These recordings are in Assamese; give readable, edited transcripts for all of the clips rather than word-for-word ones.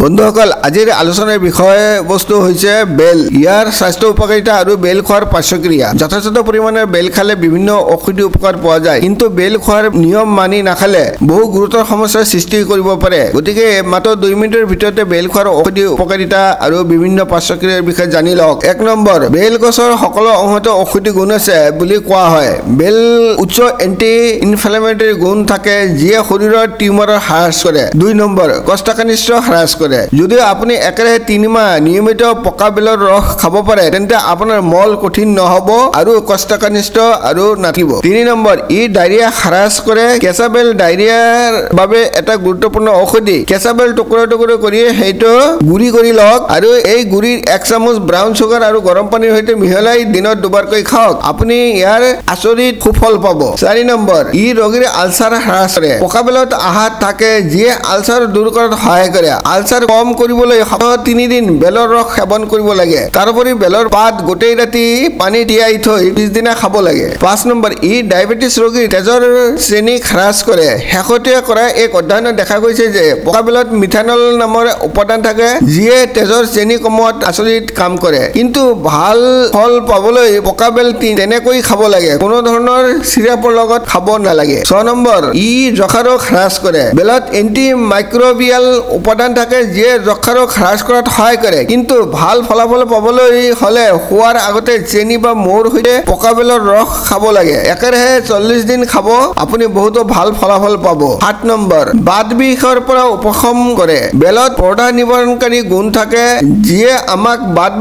বন্ধুসকল আজিৰ আলোচনাৰ বিষয় বস্তু হৈছে বেল ইয়াৰ স্বাস্থ্য উপকাৰিতা আৰু বেল খোৱাৰ পাৰ্শ্বক্ৰিয়া যথেষ্ট পৰিমাণৰ বেল খালে বিভিন্ন ঔষধি উপকাৰ পোৱা যায় কিন্তু বেল খোৱাৰ নিয়ম মানি নাখালে বহু গুৰুতৰ সমস্যাৰ সৃষ্টি কৰিব পাৰে গতিকে মাত্ৰ 2 মিনিটৰ ভিতৰতে বেল খোৱাৰ ঔষধি উপকাৰিতা আৰু বিভিন্ন পাৰ্শ্বক্ৰিয়াৰ বিষয়ে জানি লওক 1 নম্বৰ বেল গছৰ সকলো অংশতে ঔষধি গুণ আছে বুলি কোৱা হয় বেল উচ্চ এন্টি ইনফ্লেমেটৰী গুণ থাকে যিয়ে শৰীৰৰ টিউমাৰৰ হ্ৰাস কৰে 2 নম্বৰ কোষ্ঠকাঠিন্য হ্ৰাস কৰে যদি আপুনি একেৰাহে 3 মাহ নিয়মিত পকা বেলৰ ৰস খাব পাৰে তেন্তে আপোনাৰ মল কঠিন নহব আৰু কোষ্ঠকাঠিন্য আৰু নাথিব 3 নম্বৰ ই ডায়ৰিয়া হ্ৰাস কৰে কেঁচা বেল ডায়ৰিয়াৰ বাবে এটা গুৰুত্বপূৰ্ণ ঔষধি কেঁচা বেল টুকুৰা টুকুৰা কৰি হেইটো গুৰি কৰি লওক আৰু এই গুৰি 1 চামুচ ব্ৰাউন সুগাৰ আৰু গৰম পানীৰ সৈতে মিহলাই দিনত দুবাৰকৈ খাওক আপুনি ইয়াৰ আচৰিত সুফল পাব 4 নম্বৰ ই ৰোগীৰ আলচাৰ হ্ৰাস কৰে পকা বেলত আহাত থাকে যিয়ে আলচাৰ দূৰ কৰাত সহায় কৰে আলচাৰ কম কৰিবলৈ সপ্তাহত 3 দিন বেলৰ ৰস সেৱন কৰিব লাগে তাৰোপৰি বেলৰ পাত গোটেই ৰাতি পানী তিয়াই থৈ পিছদিনা খাব লাগে 5 নম্বৰ ই ডায়াবেটিছ ৰোগীৰ তেজৰ শ্ৰেণী হ্ৰাস কৰে শেহতীয়া কৰা এক অধ্যয়নত দেখা গৈছে যে পকা বেলত মিথানল নামৰ উপাদান থাকে যিয়ে তেজৰ শ্ৰেণী কমোৱাত আচৰিত কাম কৰে কিন্তু ভাল ফল পাবলৈ পকা বেল তেনেকৈ খাব লাগে কোনো ধৰণৰ চিৰাপৰ লগত খাব নালাগে 6 নম্বৰ ই যক্ষা ৰোগ হ্ৰাস কৰে বেলত এন্টি মাইক্ৰোবিয়াল উপাদান থাকে যিয়ে যক্ষা ৰোগ হ্ৰাস কৰাত সহায় কৰে কিন্তু ভাল ফলাফল পাবলৈ হলে খোৱাৰ আগতে চেনি বা মৌৰ সৈতে পকা বেলৰ ৰস খাব লাগে একেৰাহে 40 দিন খাব আপুনি বহুতো ভাল ফলাফল পাব 7 নম্বৰ বাত বিষৰ পৰা উপশম কৰে বেলত পৰ্দা নিবাৰণকাৰী গুণ থাকে যিয়ে আমাক বাত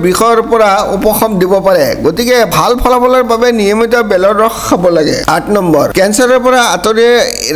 বিষৰ পৰা উপশম দিব পাৰে গতিকে ভাল ফলাফলৰ বাবে নিয়মিত বেলৰ ৰস খাব লাগে 8 নম্বৰ কেঞ্চাৰৰ পৰা আঁতৰি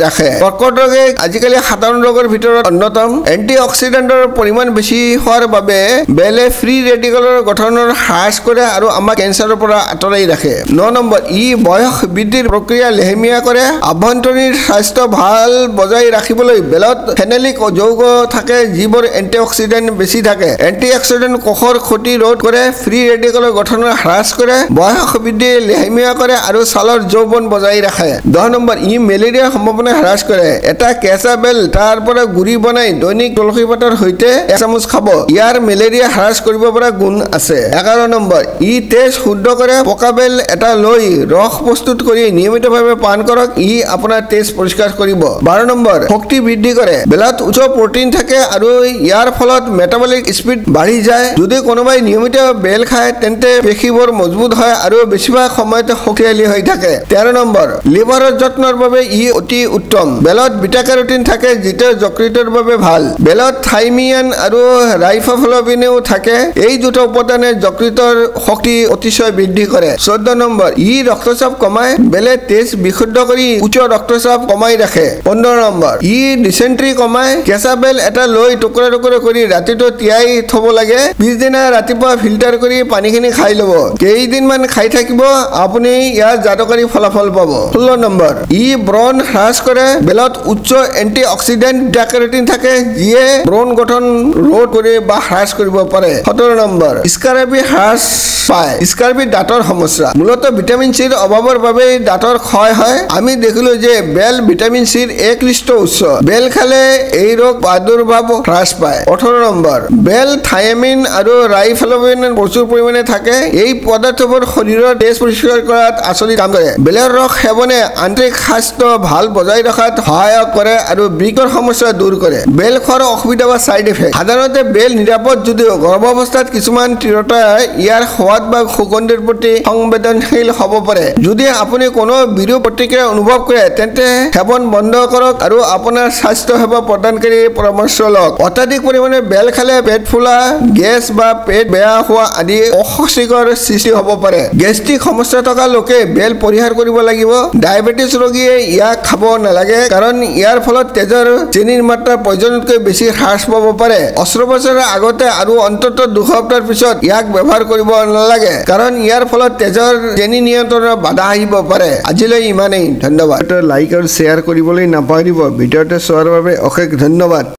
ৰাখে কৰ্কট ৰোগে আজিকালি সাধাৰণ ৰোগৰ ভিতৰত অন্যতম এন্টিঅক্সিডেন্টৰ পৰিমাণ বেছি হোৱাৰ বাবে বেলে ফ্ৰী ৰেডিকেলৰ গঠনৰ হ্ৰাস কৰে আৰু আমাক কেঞ্চাৰৰ পৰা আঁতৰাই ৰাখে 9 নম্বৰ ই বয়স বৃদ্ধিৰ প্ৰক্ৰিয়া লেহেমীয়া কৰে আভ্যন্তৰীণ স্বাস্থ্য ভাল বজাই ৰাখিবলৈ বেলত ফেনেলিক যৌগ থাকে যিবোৰ এন্টিঅক্সিডেন্ট বেছি থাকে এন্টিঅক্সিডেন্ট কোষৰ ক্ষতি ৰোধ কৰে ফ্ৰী ৰেডিকেলৰ গঠনৰ হ্ৰাস কৰে বয়স বৃদ্ধি লেহেমীয়া কৰে আৰু ছালৰ যৌৱন বজাই ৰাখে 10 নম্বৰ ই মেলেৰিয়াৰ সম্ভাৱনা হ্ৰাস কৰে এটা কেঁচা বেল তাৰ পৰা গুৰি বনাই দৈনিক তুলসী পাতৰ সৈতে 1 চামুচ খাব ইয়াৰ মেলেৰিয়া হ্ৰাস কৰিব পৰা গুণ আছে 11 নম্বৰ ই তেজ শুদ্ধ কৰে পকা বেল এটা লৈ ৰস প্ৰস্তুত কৰি নিয়মিতভাৱে পান কৰক ই আপোনাৰ তেজ পৰিষ্কাৰ কৰিব 12 নম্বৰ শক্তি বৃদ্ধি কৰে বেলত উচ্চ প্ৰটিন থাকে আৰু ইয়াৰ ফলত মেটাবলিক স্পীড বাঢ়ি যায় যদি কোনোবাই নিয়মিত বেল খায় তেন্তে পেশীবোৰ মজবুত হয় আৰু বেছিভাগ সময়তে শক্তিশালী হৈ থাকে 13 নম্বৰ লিভাৰৰ যত্নৰ বাবে ই অতি উত্তম বেলত বিটা কেৰোটিন থাকে যিটো যকৃতৰ বাবে ভাল বেলত থাইমিয়ান আৰু ৰাইফাফ্লাভিনো থাকে এই দুটা উপাদানে যকৃতৰ শক্তি অতিশয় বৃদ্ধি কৰে 14 নম্বৰ ই ৰক্তচাপ কমায় বেলে তেজ বিশুদ্ধ কৰি উচ্চ ৰক্তচাপ কমাই ৰাখে 15 নম্বৰ ই ডিসেন্ট্ৰি কমায় কেঁচা বেল এটা লৈ টুকুৰা টুকুৰা কৰি ৰাতিটো তিয়াই থব লাগে পিছদিনা ৰাতিপুৱা ফিল্টাৰ কৰি পানীখিনি খাই ল'ব কেইদিনমান খাই থাকিব আপুনি ইয়াৰ যাদুকাৰী ফলাফল পাব 16 নম্বৰ ই ব্ৰণ হ্ৰাস কৰে বেলত উচ্চ এন্টিঅক্সিডেন্ট ডাকেৰটিন থাকে যিয়ে ব্ৰণ গঠন ৰোধ কৰি বা হ্ৰাস কৰিব পাৰে 17 নম্বৰ স্কাৰ্বি হ্ৰাস পায় স্কাৰ্বি দাঁতৰ সমস্যা মূলতঃ ভিটামিন চিৰ অভাৱৰ বাবে দাঁতৰ ক্ষয় হয় আমি দেখিলো যে বেল ভিটামিন চিৰ একনিষ্ঠ উৎস বেল খালে এই ৰোগ প্ৰাদুৰ্ভাৱ হ্ৰাস পায় 18 নম্বৰ বেল থায়ামিন আৰু ৰাইফ্লাভিন প্ৰচুৰ পৰিমাণে থাকে এই পদাৰ্থবোৰ শৰীৰৰ তেজ পৰিষ্কাৰ কৰাত আচৰিত কাম কৰে বেলৰ ৰস সেৱনে আন্তৰিক স্বাস্থ্য ভাল বজাই ৰখাত সহায় কৰে আৰু বৃক্কৰ সমস্যা দূৰ কৰে বেল খোৱাৰ অসুবিধা বা সাইড ইফেক্ট সাধাৰণতে বেল নিৰাপদ যদিও গৰ্ভাৱস্থাত কিছুমান তিৰোতা ইয়াৰ সোৱাদ বা সুগন্ধিৰ প্ৰতি সংবেদনশীল হ'ব পাৰে যদি আপুনি কোনো বিৰূপ প্ৰতিক্ৰিয়া অনুভৱ কৰে তেন্তে সেৱন বন্ধ কৰক আৰু আপোনাৰ স্বাস্থ্য সেৱা প্ৰদানকাৰী পৰামৰ্শ লওক অত্যাধিক পৰিমাণে বেল খালে পেট ফুলা গেছ বা পেট বেয়া হোৱা আদি অস্বস্তিকৰ সৃষ্টি হ'ব পাৰে গেষ্ট্ৰিক সমস্যা থকা লোকে বেল পৰিহাৰ কৰিব লাগিব ডায়াবেটিছ ৰোগীয়ে ইয়াক খাব নালাগে কাৰণ ইয়াৰ ফলত তেজৰ চেনিৰ মাত্ৰা প্ৰয়োজনতকৈ বেছি হ্ৰাস পাব পাৰে অস্ত্ৰোপচাৰৰ আগতে আৰু অন্ততঃ 2 সপ্তাহৰ পিছত ইয়াক ব্যৱহাৰ কৰিব নালাগে কাৰণ ইয়াৰ ফলত তেজৰ চেনি নিয়ন্ত্ৰণৰ বাধা আহিব পাৰে আজিলৈ ইমানেই ধন্যবাদ লাইক আৰু শ্বেয়াৰ কৰিবলৈ নাপাহৰিব ভিডিঅ'টো চোৱাৰ বাবে অশেষ ধন্যবাদ